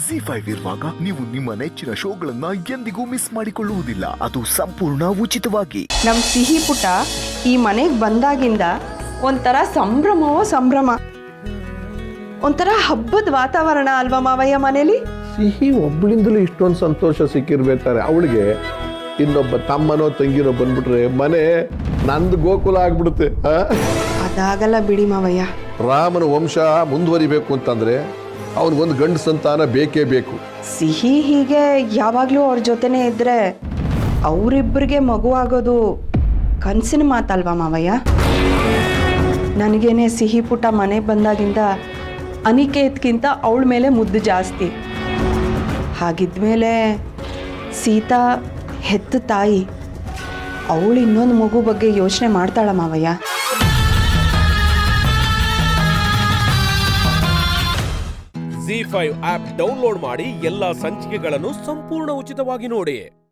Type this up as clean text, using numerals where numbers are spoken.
ZEE5 ಇರುವಾಗ ನೀವು ನಿಮ್ಮ ನೆಚ್ಚಿನ ಶೋಗಳನ್ನ ಎಂದಿಗೂ ಮಿಸ್ ಮಾಡಿಕೊಳ್ಳುವುದಿಲ್ಲ. ಅದು ಸಂಪೂರ್ಣ ಉಚಿತವಾಗಿ. ನಮ್ ಸಿಹಿ ಪುಟ ಈ ಮನೆಗೆ ಬಂದಾಗಿಂದ ಒಂಥರ ಸಂಭ್ರಮವೋ ಸಂಭ್ರಮ, ಒಂಥರ ಹಬ್ಬದ ವಾತಾವರಣ ಅಲ್ವಾ ಮಾವಯ್ಯ ಮನೇಲಿ. ಸಿಹಿ ಒಬ್ಳಿಂದಲೂ ಇಷ್ಟೊಂದು ಸಂತೋಷ ಸಿಕ್ಕಿರ್ಬೇಕಾರೆ ಅವಳಿಗೆ ಇನ್ನೊಬ್ಬ ತಮ್ಮನೋ ತಂಗಿನೋ ಬಂದ್ಬಿಟ್ರೆ ಮನೆ ನಂದು ಗೋಕುಲ ಆಗ್ಬಿಡುತ್ತೆ. ಅದಾಗಲ್ಲ ಬಿಡಿ ಮಾವಯ್ಯ. ರಾಮನ ವಂಶ ಮುಂದುವರಿಬೇಕು ಅಂತಂದ್ರೆ ಅವನಿಗೊಂದು ಗಂಡು ಸಂತಾನ ಬೇಕೇ ಬೇಕು. ಸಿಹಿ ಹೀಗೆ ಯಾವಾಗ್ಲೂ ಅವ್ರ ಜೊತೆನೇ ಇದ್ರೆ ಅವರಿಬ್ಬರಿಗೆ ಮಗು ಆಗೋದು ಕನಸಿನ ಮಾತಲ್ವಾ ಮಾವಯ್ಯ. ನನಗೇನೆ ಸಿಹಿ ಪುಟ ಮನೆಗೆ ಬಂದಾಗಿಂದ ಅನಿಕೇತ್ಗಿಂತ ಅವಳ ಮೇಲೆ ಮುದ್ದು ಜಾಸ್ತಿ. ಹಾಗಿದ್ಮೇಲೆ ಸೀತಾ ಹೆತ್ತ ತಾಯಿ, ಅವಳು ಇನ್ನೊಂದು ಮಗು ಬಗ್ಗೆ ಯೋಚನೆ ಮಾಡ್ತಾಳ ಮಾವಯ್ಯ. ZEE5 ಆಪ್ ಡೌನ್ಲೋಡ್ ಮಾಡಿ ಎಲ್ಲಾ ಸಂಚಿಕೆಗಳನ್ನು ಸಂಪೂರ್ಣ ಉಚಿತವಾಗಿ ನೋಡಿ.